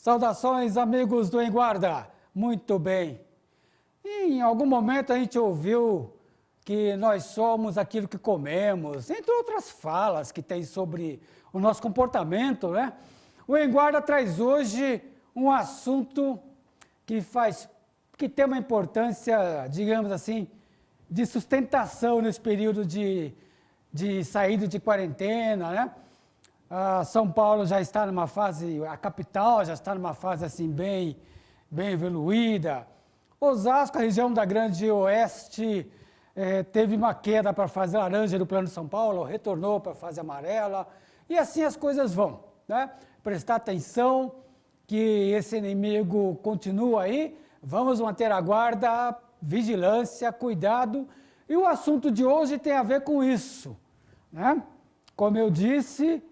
Saudações, amigos do Em Guarda. Muito bem. Em algum momento a gente ouviu que nós somos aquilo que comemos, entre outras falas que tem sobre o nosso comportamento, né? O Em Guarda traz hoje um assunto que tem uma importância, digamos assim, de sustentação nesse período de saída de quarentena, né? São Paulo já está numa fase, a capital já está numa fase assim bem evoluída. Osasco, a região da Grande Oeste, teve uma queda para a fase laranja do Plano de São Paulo, retornou para a fase amarela, e assim as coisas vão, né? Prestar atenção que esse inimigo continua aí, vamos manter a guarda, vigilância, cuidado, e o assunto de hoje tem a ver com isso, né? Como eu disse,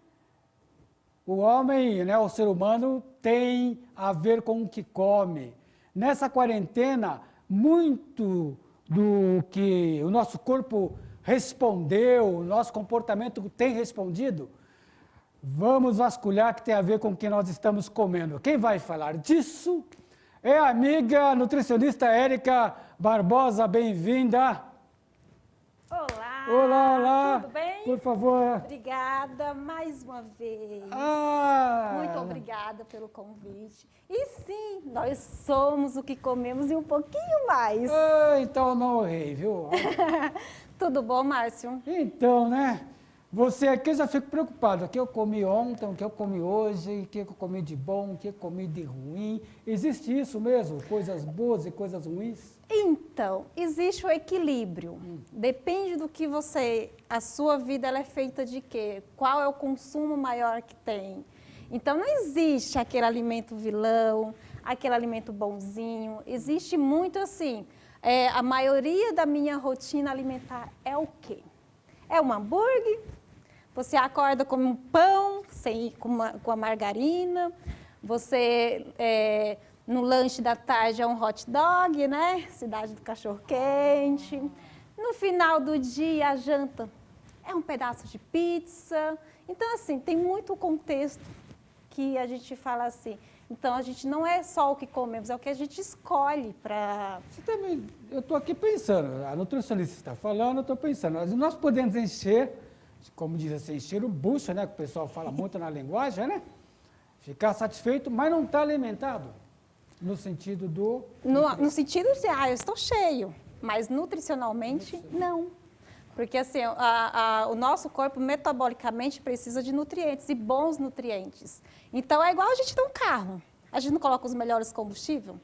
o homem, né, o ser humano, tem a ver com o que come. Nessa quarentena, muito do que o nosso corpo respondeu, o nosso comportamento tem respondido, vamos vasculhar que tem a ver com o que nós estamos comendo. Quem vai falar disso é a amiga nutricionista Érica Barbosa, bem-vinda. Olá! Olá, olá! Tudo bem? Por favor. Obrigada mais uma vez. Muito obrigada pelo convite. E sim, nós somos o que comemos e um pouquinho mais. Então não errei, viu? Tudo bom, Márcio? Então, né? Você aqui eu já fico preocupado. O que eu comi ontem, o que eu comi hoje, o que eu comi de bom, o que eu comi de ruim. Existe isso mesmo? Coisas boas e coisas ruins? Então, existe o equilíbrio. Depende do que a sua vida ela é feita de quê? Qual é o consumo maior que tem? Então, não existe aquele alimento vilão, aquele alimento bonzinho. Existe muito assim. A maioria da minha rotina alimentar é o quê? É um hambúrguer, você acorda com um pão com a margarina, no lanche da tarde é um hot dog, né? Cidade do cachorro quente. No final do dia, a janta é um pedaço de pizza. Então, assim, tem muito contexto que a gente fala assim. Então, a gente não é só o que comemos, é o que a gente escolhe para... Eu estou aqui pensando, a nutricionista está falando, eu estou pensando, nós podemos encher, como diz assim, encher o bucho, né? Que o pessoal fala muito na linguagem, né? Ficar satisfeito, mas não está alimentado. No sentido do... No sentido de, eu estou cheio, mas nutricionalmente, não. Porque assim, o nosso corpo metabolicamente precisa de nutrientes e bons nutrientes. Então é igual a gente ter um carro. A gente não coloca os melhores combustíveis,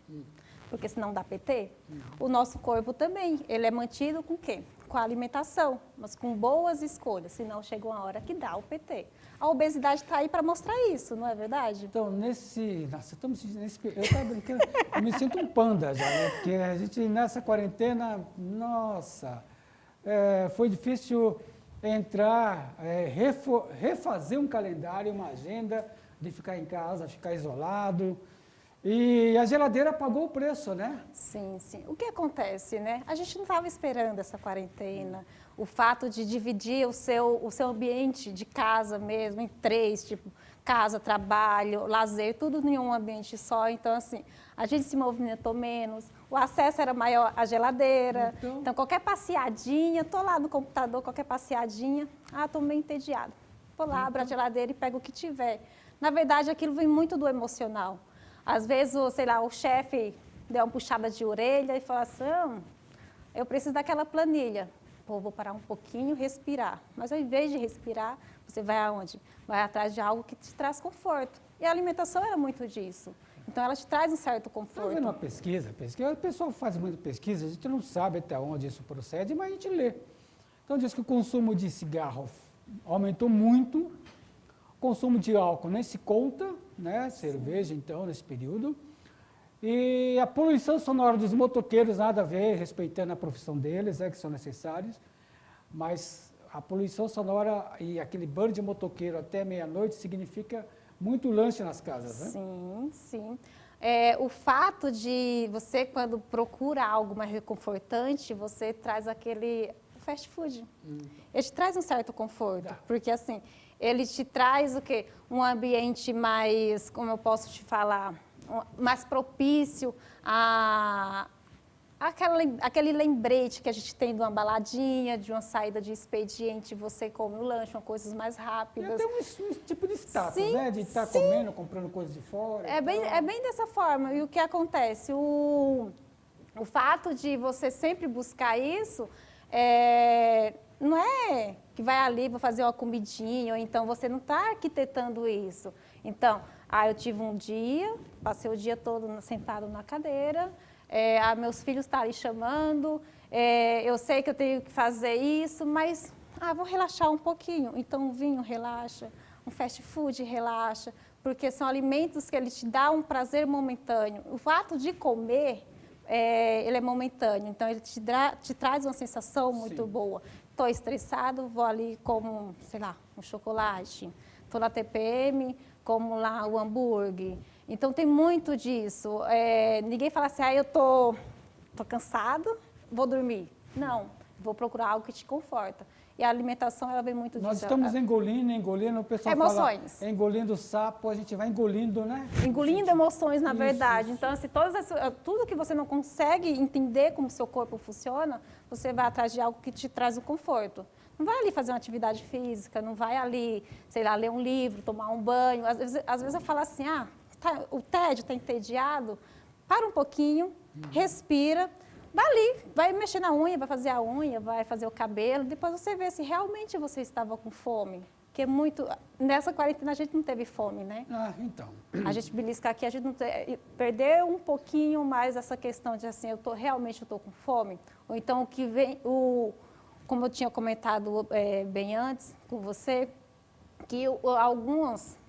porque senão dá PT. O nosso corpo também, ele é mantido com o quê? Com a alimentação, mas com boas escolhas, senão chega uma hora que dá o PT. A obesidade está aí para mostrar isso, não é verdade? Então, nossa, eu estava brincando, eu me sinto um panda já, né? Porque a gente nessa quarentena, nossa... foi difícil entrar, refazer um calendário, uma agenda de ficar em casa, ficar isolado. E a geladeira pagou o preço, né? Sim, sim. O que acontece, né? A gente não estava esperando essa quarentena. O fato de dividir o seu ambiente de casa mesmo em três, tipo casa, trabalho, lazer, tudo em um ambiente só. Então, assim, a gente se movimentou menos, o acesso era maior à geladeira. Então qualquer passeadinha, estou lá no computador, qualquer passeadinha, estou meio entediada. Vou lá, abro a geladeira e pego o que tiver. Na verdade, aquilo vem muito do emocional. Às vezes, o chefe deu uma puxada de orelha e falou assim, eu preciso daquela planilha. Pô, vou parar um pouquinho, respirar. Mas ao invés de respirar, você vai aonde? Vai atrás de algo que te traz conforto. E a alimentação era muito disso. Então, ela te traz um certo conforto. Fazendo uma pesquisa, o pessoal faz muita pesquisa, a gente não sabe até onde isso procede, mas a gente lê. Então, diz que o consumo de cigarro aumentou muito, o consumo de álcool nem se conta, né? Cerveja, então, nesse período. E a poluição sonora dos motoqueiros, nada a ver, respeitando a profissão deles, que são necessários, mas a poluição sonora e aquele bando de motoqueiro até meia-noite significa muito lanche nas casas, né? Sim, sim. O fato de você, quando procura algo mais reconfortante, você traz aquele fast food. Ele te traz um certo conforto, porque assim, ele te traz o quê? Um ambiente mais, como eu posso te falar, mais propício a aquele lembrete que a gente tem de uma baladinha, de uma saída de expediente, você come o lanche, uma coisas mais E rápidas. até um tipo de status, Sim, né? De estar sim. comendo, comprando coisas de fora. É bem dessa forma. E o que acontece? O fato de você sempre buscar isso, não é que vai ali para fazer uma comidinha, ou então você não está arquitetando isso. Então, eu tive um dia, passei o dia todo sentado na cadeira, meus filhos estão ali chamando, eu sei que eu tenho que fazer isso, mas vou relaxar um pouquinho. Então, um vinho relaxa, um fast food relaxa, porque são alimentos que ele te dá um prazer momentâneo. O fato de comer, ele é momentâneo, então ele te traz uma sensação muito boa. Estou estressado, vou ali como, sei lá, um chocolate. Estou na TPM, como lá o hambúrguer. Então tem muito disso. Ninguém fala assim, eu tô cansado, vou dormir. Não, vou procurar algo que te conforta. E a alimentação, ela vem muito disso. Nós estamos engolindo, o pessoal emoções. fala, engolindo sapo, a gente vai engolindo, né? Engolindo emoções, na verdade. Isso. Então, assim, tudo que você não consegue entender como o seu corpo funciona, você vai atrás de algo que te traz o conforto. Não vai ali fazer uma atividade física, não vai ali, sei lá, ler um livro, tomar um banho. Às vezes eu falo assim, o tédio está entediado, para um pouquinho, respira, vai ali, vai mexer na unha, vai fazer a unha, vai fazer o cabelo, depois você vê se realmente você estava com fome. Porque nessa quarentena a gente não teve fome, né? Então. A gente belisca aqui, a gente não perdeu um pouquinho mais essa questão de assim, realmente eu estou com fome. Ou então o que vem, como eu tinha comentado bem antes com você, que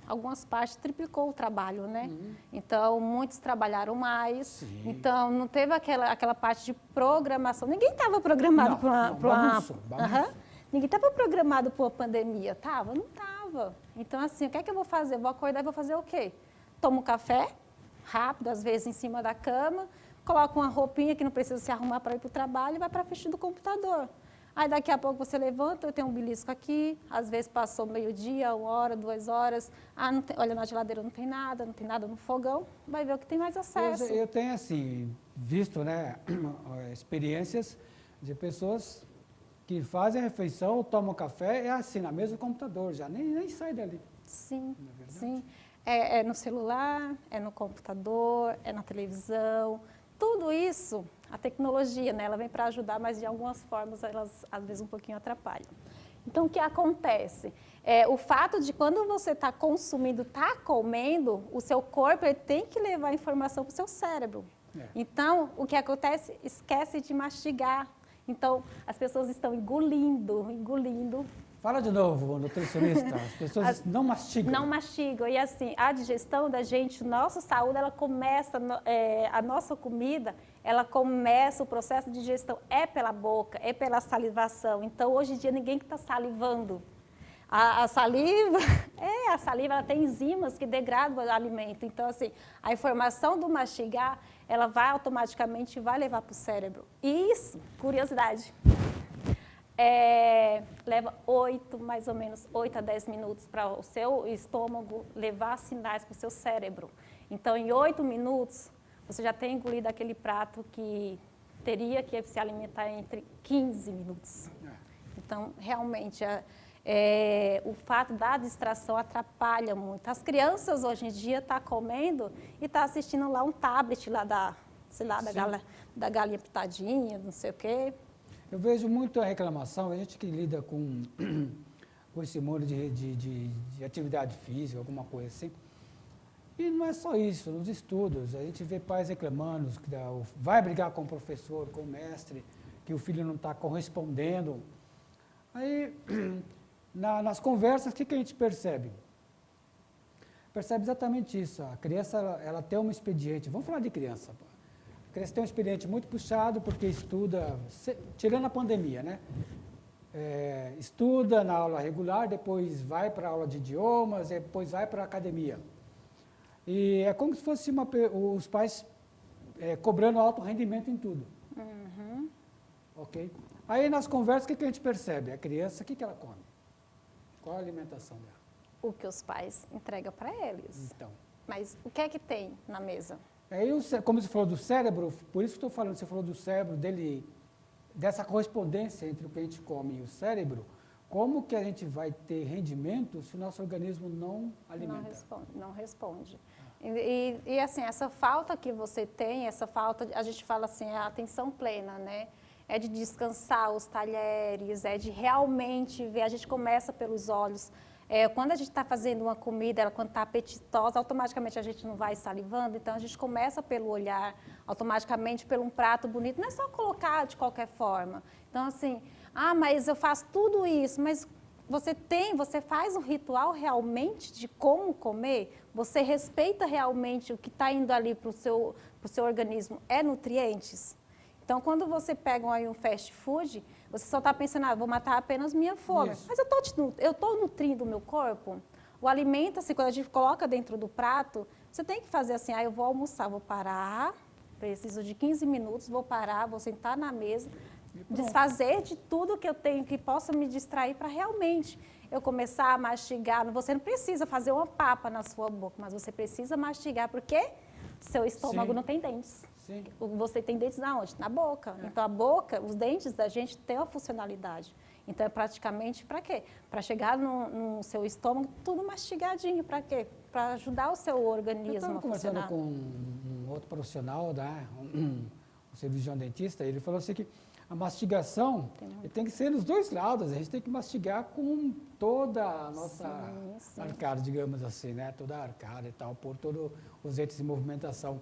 algumas partes triplicou o trabalho, né? Então, muitos trabalharam mais. Sim. Então, não teve aquela parte de programação. Ninguém estava programado para uma... Ninguém estava programado para uma pandemia. Tava? Não estava. Então, assim, o que é que eu vou fazer? Eu vou acordar e vou fazer o quê? Tomo um café, rápido, às vezes em cima da cama, coloco uma roupinha que não precisa se arrumar para ir para o trabalho e vai para a frente do computador. Aí daqui a pouco você levanta, eu tenho um belisco aqui, às vezes passou meio-dia, 1 hora, 2 horas, olha na geladeira não tem nada no fogão, vai ver o que tem mais acesso. Eu tenho, assim, visto, né, experiências de pessoas que fazem a refeição, tomam café, assim, na mesa do computador, já nem sai dali. Sim, sim. É no celular, é no computador, é na televisão, tudo isso, a tecnologia, né, ela vem para ajudar, mas de algumas formas elas às vezes um pouquinho atrapalham. Então, o que acontece? O fato de quando você está consumindo, está comendo, o seu corpo ele tem que levar informação para o seu cérebro. Então, o que acontece? Esquece de mastigar. Então, as pessoas estão engolindo. Fala de novo, nutricionista, as pessoas não mastigam. Não mastigam. E assim, a digestão da gente, nossa saúde, ela começa, a nossa comida, ela começa, o processo de digestão é pela boca, é pela salivação. Então, hoje em dia, ninguém que está salivando. A saliva ela tem enzimas que degradam o alimento. Então, assim, a informação do mastigar, ela vai automaticamente levar para o cérebro. E isso, curiosidade, leva mais ou menos 8 a 10 minutos para o seu estômago levar sinais para o seu cérebro. Então, em 8 minutos, você já tem engolido aquele prato que teria que se alimentar entre 15 minutos. Então, realmente, o fato da distração atrapalha muito. As crianças, hoje em dia, estão comendo e estão assistindo lá um tablet lá da galinha pitadinha, não sei o quê. Eu vejo muita reclamação, a gente que lida com esse mundo de atividade física, alguma coisa assim. E não é só isso, nos estudos, a gente vê pais reclamando, que vai brigar com o professor, com o mestre, que o filho não está correspondendo. Aí, nas conversas, o que a gente percebe? Percebe exatamente isso. A criança ela tem um expediente, vamos falar de criança. A criança tem um expediente muito puxado porque estuda, tirando a pandemia, né? Estuda na aula regular, depois vai para a aula de idiomas, depois vai para a academia. E é como se fosse os pais cobrando alto rendimento em tudo. Ok? Aí nas conversas, o que a gente percebe? A criança, o que ela come? Qual a alimentação dela? O que os pais entregam para eles. Então. Mas o que é que tem na mesa? Aí, como você falou do cérebro, por isso que estou falando, você falou do cérebro dele, dessa correspondência entre o que a gente come e o cérebro, como que a gente vai ter rendimento se o nosso organismo não alimenta? Não responde. E assim, essa falta que você tem, essa falta, a gente fala assim, a atenção plena, né? É de descansar os talheres, é de realmente ver, a gente começa pelos olhos. Quando a gente está fazendo uma comida, quando está apetitosa, automaticamente a gente não vai salivando, então a gente começa pelo olhar, automaticamente pelo um prato bonito, não é só colocar de qualquer forma. Então assim, mas eu faço tudo isso, mas você faz um ritual realmente de como comer? Você respeita realmente o que está indo ali para o seu organismo? É nutrientes? Então, quando você pega um fast food, você só está pensando, vou matar apenas minha fome. Isso. Mas eu estou nutrindo o meu corpo? O alimento, assim, quando a gente coloca dentro do prato, você tem que fazer assim, eu vou almoçar, vou parar, preciso de 15 minutos, vou parar, vou sentar na mesa, desfazer de tudo que eu tenho que possa me distrair para realmente eu começar a mastigar. Você não precisa fazer uma papa na sua boca, mas você precisa mastigar, porque seu estômago não tem dentes. Sim. Você tem dentes aonde? Na boca. Então, a boca, os dentes da gente têm uma funcionalidade. Então, é praticamente para quê? Para chegar no seu estômago, tudo mastigadinho. Para quê? Para ajudar o seu organismo a funcionar. Eu estava conversando com um outro profissional, um cirurgião dentista, ele falou assim que a mastigação tem que ser nos dois lados. A gente tem que mastigar com toda a nossa arcada, digamos assim, né? Toda a arcada e tal, por todos os entes de movimentação.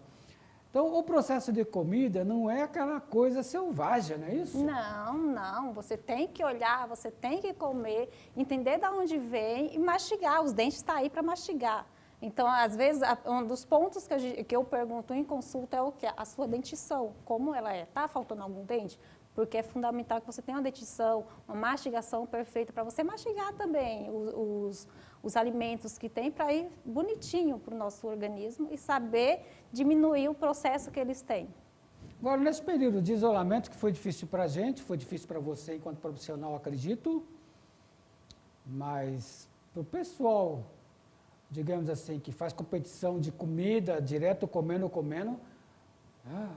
Então, o processo de comida não é aquela coisa selvagem, não é isso? Não. Você tem que olhar, você tem que comer, entender de onde vem e mastigar. Os dentes estão aí para mastigar. Então, às vezes, um dos pontos que eu pergunto em consulta é o quê? A sua dentição, como ela é? Está faltando algum dente? Porque é fundamental que você tenha uma dentição, uma mastigação perfeita, para você mastigar também os alimentos que tem, para ir bonitinho para o nosso organismo e saber diminuir o processo que eles têm. Agora, nesse período de isolamento, que foi difícil para a gente, foi difícil para você enquanto profissional, acredito, mas para o pessoal, digamos assim, que faz competição de comida, direto comendo,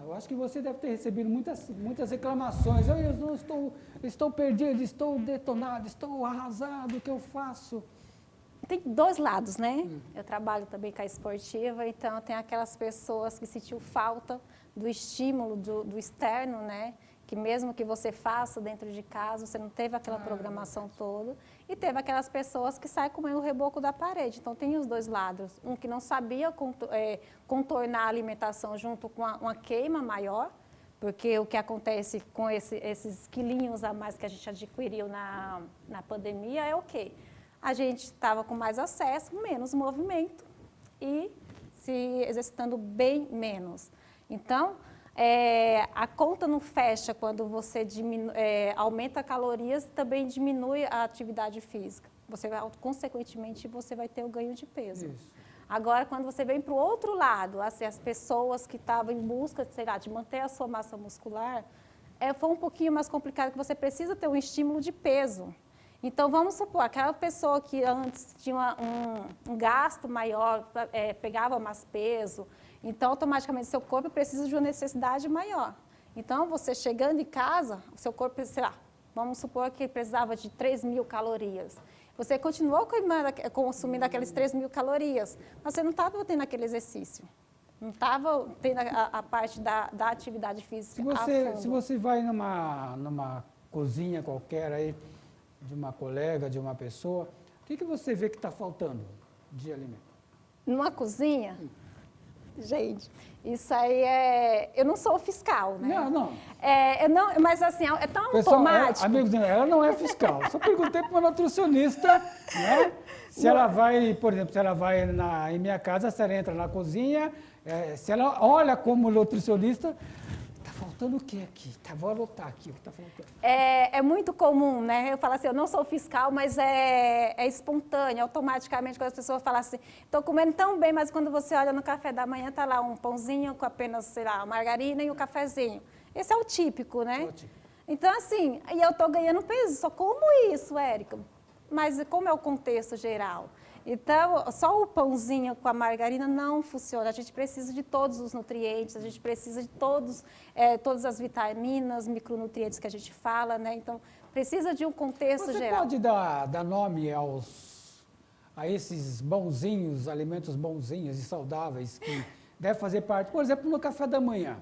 eu acho que você deve ter recebido muitas reclamações. Eu não estou perdido, estou detonado, estou arrasado, o que eu faço? Tem dois lados, né? Eu trabalho também com a esportiva, então tem aquelas pessoas que sentiu falta do estímulo do externo, né? Que mesmo que você faça dentro de casa, você não teve aquela programação toda. E teve aquelas pessoas que saem comendo o reboco da parede. Então, tem os dois lados. Um que não sabia contornar a alimentação junto com uma queima maior, porque o que acontece com esses quilinhos a mais que a gente adquiriu na pandemia é o quê? A gente estava com mais acesso, menos movimento e se exercitando bem menos. Então, a conta não fecha quando você aumenta calorias e também diminui a atividade física. Consequentemente, você vai ter o ganho de peso. Isso. Agora, quando você vem para o outro lado, assim, as pessoas que estavam em busca, de manter a sua massa muscular, foi um pouquinho mais complicado, que você precisa ter um estímulo de peso. Então, vamos supor, aquela pessoa que antes tinha um gasto maior, pegava mais peso, então, automaticamente, seu corpo precisa de uma necessidade maior. Então, você chegando em casa, o seu corpo, vamos supor que precisava de 3.000 calorias. Você continuou consumindo aquelas 3.000 calorias, mas você não estava tendo aquele exercício. Não estava tendo a parte da atividade física. Se você vai numa cozinha qualquer aí, de uma colega, de uma pessoa, o que você vê que está faltando de alimento? Numa cozinha? Gente, isso aí eu não sou fiscal, né? Não. Mas assim, é tão automático. Amigos, ela não é fiscal. Só perguntei para uma nutricionista, né? Se ela vai, por exemplo, se ela vai em minha casa, se ela entra na cozinha, se ela olha como nutricionista, está faltando o que aqui? Vou anotar aqui o que está faltando. É muito comum, né? Eu falo assim, eu não sou fiscal, mas é espontâneo, automaticamente, quando as pessoas falam assim, estou comendo tão bem, mas quando você olha no café da manhã, está lá um pãozinho com apenas, margarina e um cafezinho. Esse é o típico, né? É o típico. Então, assim, e eu estou ganhando peso, só como isso, Érica. mas como é o contexto geral? Então, só o pãozinho com a margarina não funciona. A gente precisa de todos os nutrientes, a gente precisa de todas as vitaminas, micronutrientes que a gente fala, né? Então, precisa de um contexto geral. Você pode dar nome a esses bonzinhos, alimentos bonzinhos e saudáveis que devem fazer parte, por exemplo, no café da manhã.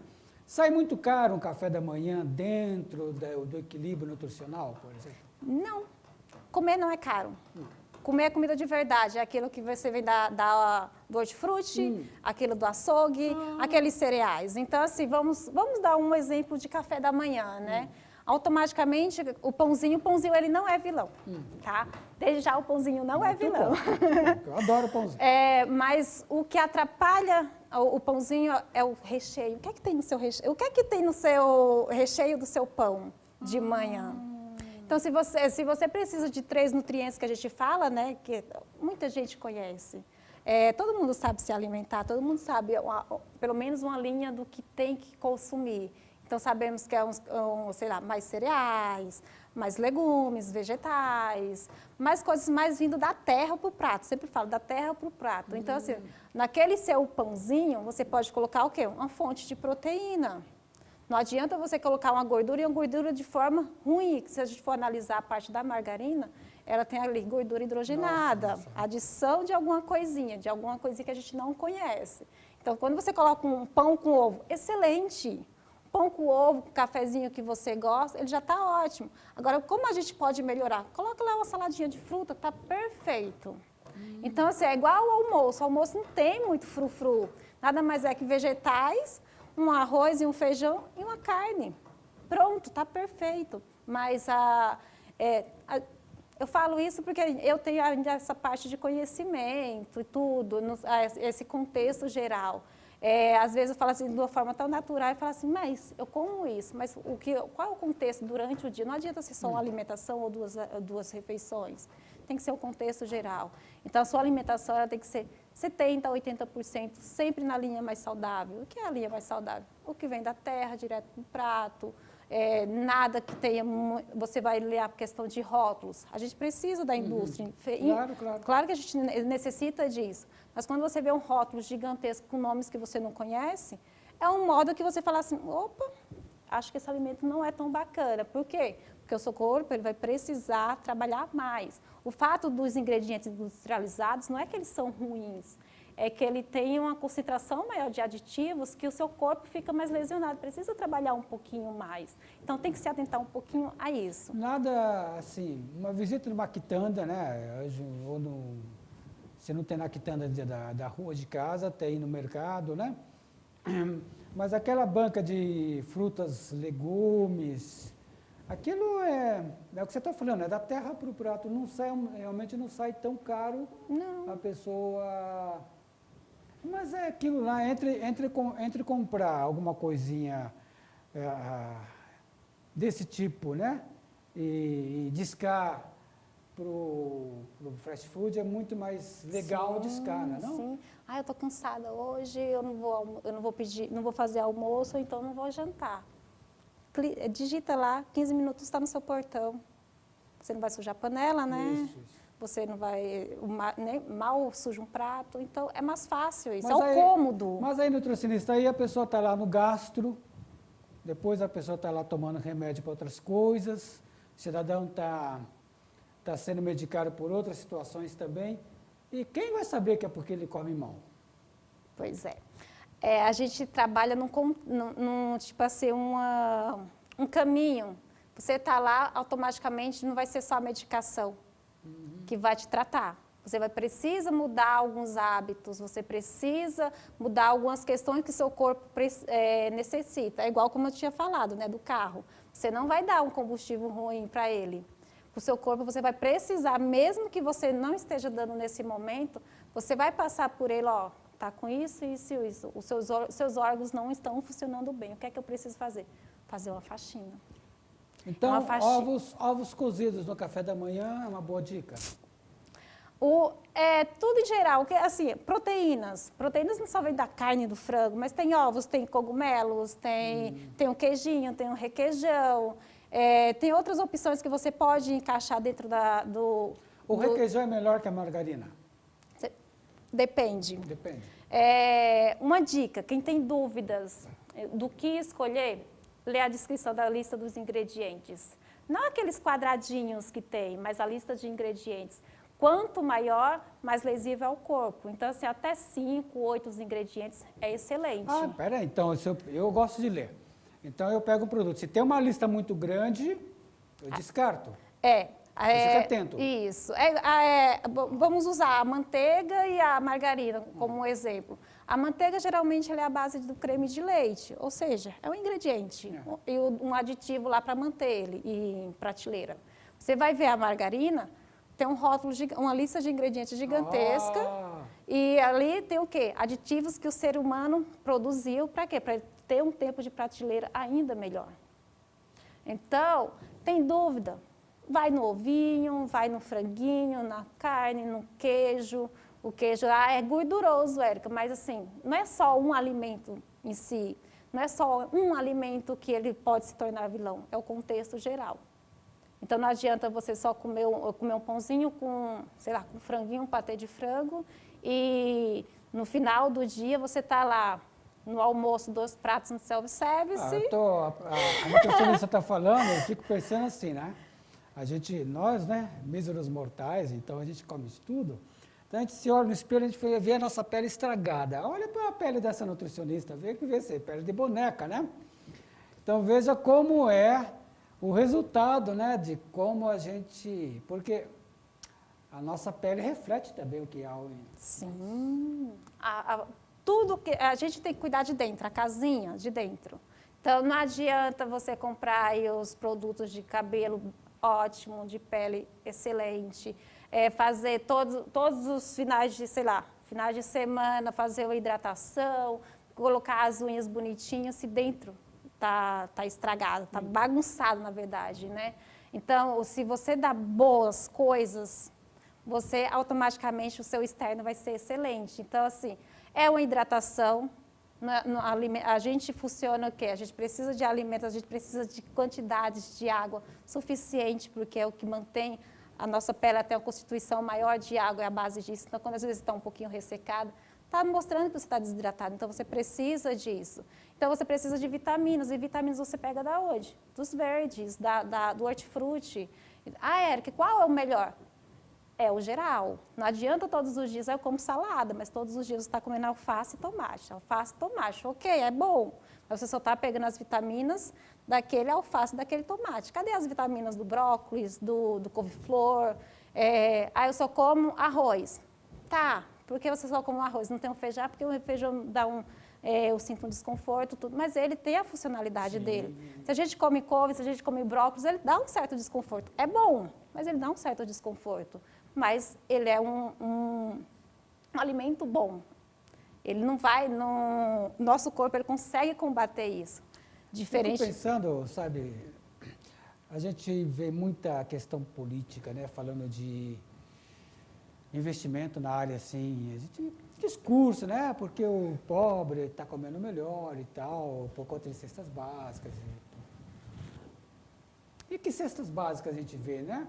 Sai muito caro um café da manhã dentro do equilíbrio nutricional, por exemplo? Não. Comer não é caro. Comer é comida de verdade, é aquilo que você vem do hortifruti, aquilo do açougue, aqueles cereais. Então, assim, vamos dar um exemplo de café da manhã, né? Automaticamente, o pãozinho ele não é vilão, tá? Desde já o pãozinho não é vilão. Eu adoro pãozinho. Mas o que atrapalha o pãozinho é o recheio. O que é que tem no seu recheio? O que é que tem no seu recheio do seu pão de manhã? Então, se você precisa de 3 nutrientes que a gente fala, né, que muita gente conhece, todo mundo sabe se alimentar, todo mundo sabe pelo menos uma linha do que tem que consumir. Então, sabemos que sei lá, mais cereais, mais legumes, vegetais, mais coisas mais vindo da terra para o prato. Sempre falo da terra para o prato. Então, assim, naquele seu pãozinho, você pode colocar o quê? Uma fonte de proteína. Não adianta você colocar uma gordura e uma gordura de forma ruim, que se a gente for analisar a parte da margarina, ela tem ali gordura hidrogenada, adição de alguma coisinha que a gente não conhece. Então, quando você coloca um pão com ovo, excelente. Pão com ovo, com cafezinho que você gosta, ele já está ótimo. Agora, como a gente pode melhorar? Coloca lá uma saladinha de fruta, está perfeito. Então, assim, é igual ao almoço. O almoço não tem muito frufru. Nada mais é que vegetais, um arroz e um feijão e uma carne. Pronto, está perfeito. Mas eu falo isso porque eu tenho ainda essa parte de conhecimento e tudo, esse contexto geral. Às vezes eu falo assim, de uma forma tão natural, eu falo assim, mas eu como isso, mas qual é o contexto durante o dia? Não adianta ser só uma alimentação ou duas refeições. Tem que ser o contexto geral. Então, a sua alimentação ela tem que ser 70% a 80% sempre na linha mais saudável. O que é a linha mais saudável? O que vem da terra, direto no prato, nada que tenha... Você vai ler a questão de rótulos. A gente precisa da indústria. Claro. Claro que a gente necessita disso. Mas quando você vê um rótulo gigantesco com nomes que você não conhece, é um modo que você fala assim, opa, acho que esse alimento não é tão bacana. Por quê? Porque o seu corpo ele vai precisar trabalhar mais. O fato dos ingredientes industrializados não é que eles são ruins, é que ele tem uma concentração maior de aditivos que o seu corpo fica mais lesionado, precisa trabalhar um pouquinho mais. Então, tem que se atentar um pouquinho a isso. Nada, assim, uma visita numa quitanda, né? Se não tem na quitanda da rua de casa, tem no mercado, né? Mas aquela banca de frutas, legumes, aquilo é o que você está falando, é da terra para o prato, realmente não sai tão caro. Não. A pessoa... Mas é aquilo lá, entre comprar alguma coisinha desse tipo, né? E discar pro fast food é muito mais legal discar, não é não? Sim. Eu tô cansada hoje, eu não vou fazer almoço, então não vou jantar. Digita lá, 15 minutos está no seu portão. Você não vai sujar a panela, né? Isso. Você não vai, mal suja um prato, então é mais fácil isso, é o cômodo. Mas aí, nutricionista, aí a pessoa está lá no gastro, depois a pessoa está lá tomando remédio para outras coisas, o cidadão está sendo medicado por outras situações também, e quem vai saber que é porque ele come mal? Pois é. A gente trabalha num tipo assim, um caminho. Você está lá, automaticamente não vai ser só a medicação que vai te tratar. Você precisa mudar alguns hábitos, você precisa mudar algumas questões que seu corpo necessita. É igual como eu tinha falado, né, do carro. Você não vai dar um combustível ruim para ele. Para o seu corpo, você vai precisar, mesmo que você não esteja dando nesse momento, você vai passar por ele, ó, tá com isso, isso e isso. Os seus órgãos não estão funcionando bem. O que é que eu preciso fazer? Fazer uma faxina. Então, ovos cozidos no café da manhã é uma boa dica? Tudo em geral, assim, proteínas. Proteínas não só vem da carne e do frango, mas tem ovos, tem cogumelos, tem um queijinho, tem um requeijão. Tem outras opções que você pode encaixar dentro do O requeijão é melhor que a margarina? Depende. Depende. Uma dica, quem tem dúvidas do que escolher, lê a descrição da lista dos ingredientes. Não aqueles quadradinhos que tem, mas a lista de ingredientes. Quanto maior, mais lesivo é o corpo. Então, assim, até 5, 8 ingredientes é excelente. Ah, peraí, então, eu gosto de ler. Então, eu pego o produto. Se tem uma lista muito grande, eu descarto. Fica atento. Isso. Vamos usar a manteiga e a margarina como um exemplo. A manteiga, geralmente, ela é a base do creme de leite, ou seja, é um ingrediente e um aditivo lá para manter ele em prateleira. Você vai ver a margarina, tem um rótulo, uma lista de ingredientes gigantesca e ali tem o quê? Aditivos que o ser humano produziu para quê? Para ter um tempo de prateleira ainda melhor. Então, tem dúvida? Vai no ovinho, vai no franguinho, na carne, no queijo. O queijo é gorduroso, Érica, mas assim, não é só um alimento em si, não é só um alimento que ele pode se tornar vilão, é o contexto geral. Então não adianta você só comer um pãozinho com, sei lá, com franguinho, um patê de frango, e no final do dia você está lá no almoço, 2 pratos no self-service. A nutricionista está falando, eu fico pensando assim, né? Nós, né, míseros mortais, então a gente come isso tudo. Então a gente se olha no espelho, a gente vê a nossa pele estragada. Olha para a pele dessa nutricionista, vê que vê pele de boneca, né? Então veja como é o resultado, né, de como a gente... Porque a nossa pele reflete também o que há. Sim. Tudo que a gente tem que cuidar de dentro, a casinha de dentro. Então não adianta você comprar aí os produtos de cabelo ótimo, de pele excelente, fazer todos os finais de, sei lá, finais de semana, fazer uma hidratação, colocar as unhas bonitinhas, se dentro tá estragado, tá bagunçado, na verdade, né? Então, se você dá boas coisas, você automaticamente, o seu externo vai ser excelente. Então, assim, é uma hidratação. A gente funciona o quê? A gente precisa de alimentos, a gente precisa de quantidades de água suficiente, porque é o que mantém a nossa pele até uma constituição maior de água, é a base disso. Então, quando às vezes está um pouquinho ressecada, está mostrando que você está desidratado, então você precisa disso. Então, você precisa de vitaminas, e vitaminas você pega da onde? Dos verdes, do hortifruti. Érica, qual é o melhor? É o geral. Não adianta todos os dias eu como salada, mas todos os dias você está comendo alface e tomate. Alface e tomate, ok, é bom. Mas você só está pegando as vitaminas daquele alface, daquele tomate. Cadê as vitaminas do brócolis, do couve-flor? Eu só como arroz. Tá, por que você só come arroz? Não tem um feijão? Porque o feijão dá eu sinto um desconforto, tudo, mas ele tem a funcionalidade dele. Se a gente come couve, se a gente come brócolis, ele dá um certo desconforto. É bom, mas ele dá um certo desconforto. Mas ele é um alimento bom. Ele não vai, nosso corpo ele consegue combater isso. Diferente. Eu estou pensando, sabe, a gente vê muita questão política, né, falando de investimento na área, assim, a gente discurso, né, porque o pobre está comendo melhor e tal, por conta de cestas básicas. E que cestas básicas a gente vê, né?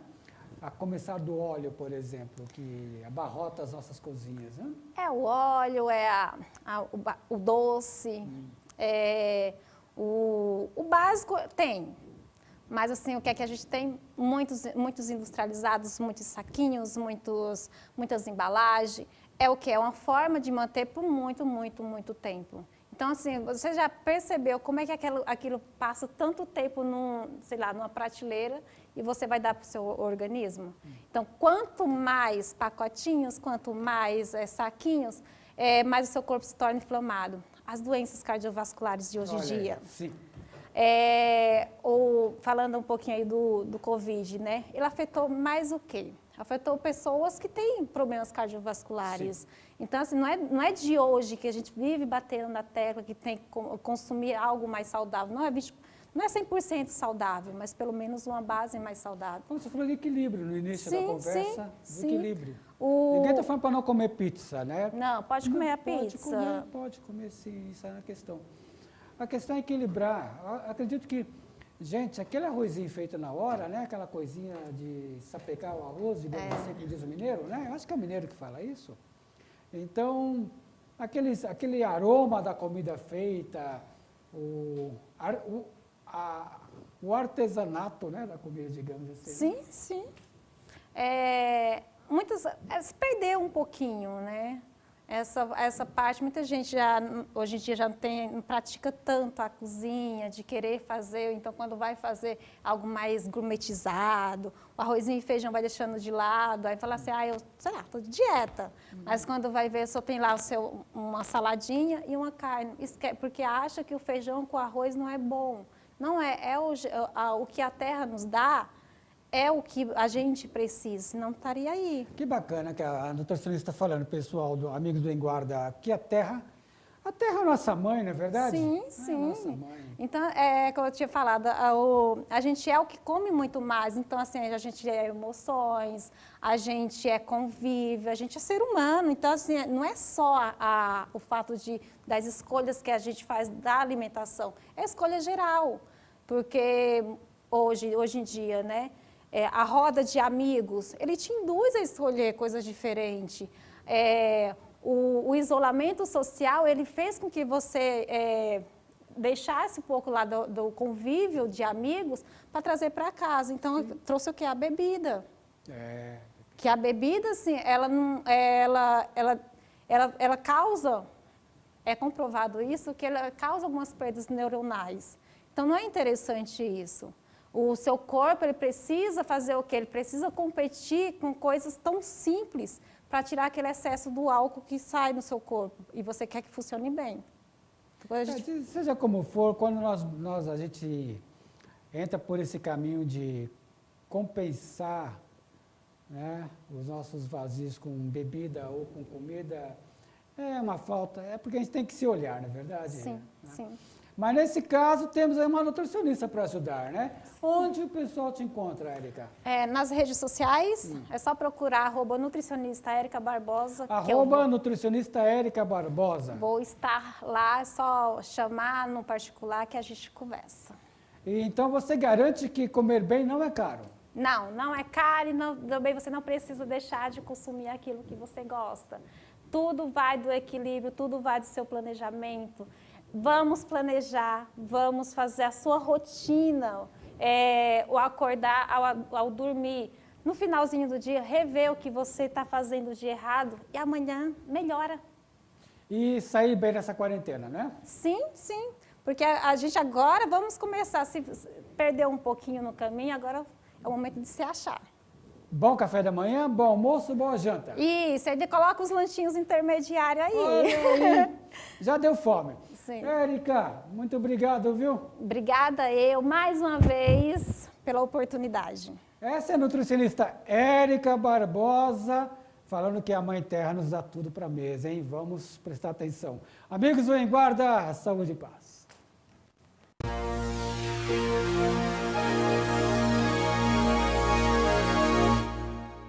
A começar do óleo, por exemplo, que abarrota as nossas cozinhas, né? O óleo, o doce, o básico tem. Mas assim, o que é que a gente tem? Muitos industrializados, muitos saquinhos, muitas embalagens. É o que? É uma forma de manter por muito tempo. Então, assim, você já percebeu como é que aquilo passa tanto tempo numa prateleira e você vai dar para o seu organismo? Então, quanto mais pacotinhos, quanto mais saquinhos, mais o seu corpo se torna inflamado. As doenças cardiovasculares de hoje em dia. Sim. Falando um pouquinho aí do Covid, né? Ele afetou mais o quê? Afetou pessoas que têm problemas cardiovasculares. Sim. Então, assim, não é de hoje que a gente vive batendo na tecla que tem que consumir algo mais saudável. Não é 100% saudável, mas pelo menos uma base mais saudável. Então, você falou de equilíbrio no início da conversa. Sim. Equilíbrio. Ninguém está falando para não comer pizza, né? Não, pode comer a pizza. Pode comer sim, isso é a questão. A questão é equilibrar. Acredito que Gente, aquele arrozinho feito na hora, né? Aquela coisinha de sapecar o arroz, digamos assim, como diz o mineiro, né? Eu acho que é o mineiro que fala isso. Então, aquele aroma da comida feita, o artesanato, né, da comida, digamos assim. Sim, sim. Se perdeu um pouquinho, né? Essa parte, muita gente hoje em dia já não pratica tanto a cozinha, de querer fazer, então quando vai fazer algo mais gourmetizado, o arrozinho e feijão vai deixando de lado, aí fala assim, eu, sei lá, estou de dieta. Mas quando vai ver, só tem lá uma saladinha e uma carne, porque acha que o feijão com arroz não é bom. Não é, o que a terra nos dá, é o que a gente precisa, senão estaria aí. Que bacana que a nutricionista está falando, pessoal, amigos do Enguarda, que a terra é nossa mãe, não é verdade? Sim, É sim. nossa mãe. Então, como eu tinha falado, a gente é o que come muito mais. Então, assim, a gente é emoções, a gente é convívio, a gente é ser humano. Então, assim, não é só o fato das escolhas que a gente faz da alimentação, é escolha geral. Porque hoje em dia, né? A roda de amigos, ele te induz a escolher coisas diferentes. O isolamento social, ele fez com que você deixasse um pouco lá do convívio de amigos para trazer para casa. Então, trouxe o que? A bebida. Que a bebida, assim, ela causa, é comprovado isso, que ela causa algumas perdas neuronais. Então, não é interessante isso. O seu corpo, ele precisa fazer o quê? Ele precisa competir com coisas tão simples para tirar aquele excesso do álcool que sai no seu corpo. E você quer que funcione bem. Então, Seja como for, quando a gente entra por esse caminho de compensar, né, os nossos vazios com bebida ou com comida, é uma falta, é porque a gente tem que se olhar, não é verdade? Sim, né? sim. Mas nesse caso, temos aí uma nutricionista para ajudar, né? Onde o pessoal te encontra, Érica? Nas redes sociais, é só procurar @nutricionista Érica Barbosa. @nutricionista Érica Barbosa. Vou estar lá, é só chamar no particular que a gente conversa. E então você garante que comer bem não é caro? Não, não é caro e também você não precisa deixar de consumir aquilo que você gosta. Tudo vai do equilíbrio, tudo vai do seu planejamento. Vamos planejar, vamos fazer a sua rotina, o acordar ao dormir. No finalzinho do dia, rever o que você está fazendo de errado e amanhã melhora. E sair bem nessa quarentena, né? Sim, sim. Porque a gente agora vamos começar a se perder um pouquinho no caminho, agora é o momento de se achar. Bom café da manhã, bom almoço, boa janta. Isso, aí coloca os lanchinhos intermediários aí. Olha aí. Já deu fome. Sim. Érica, muito obrigado, viu? Obrigada eu, mais uma vez, pela oportunidade. Essa é a nutricionista Érica Barbosa, falando que a Mãe Terra nos dá tudo para a mesa, hein? Vamos prestar atenção. Amigos do Enguarda, saúde e paz.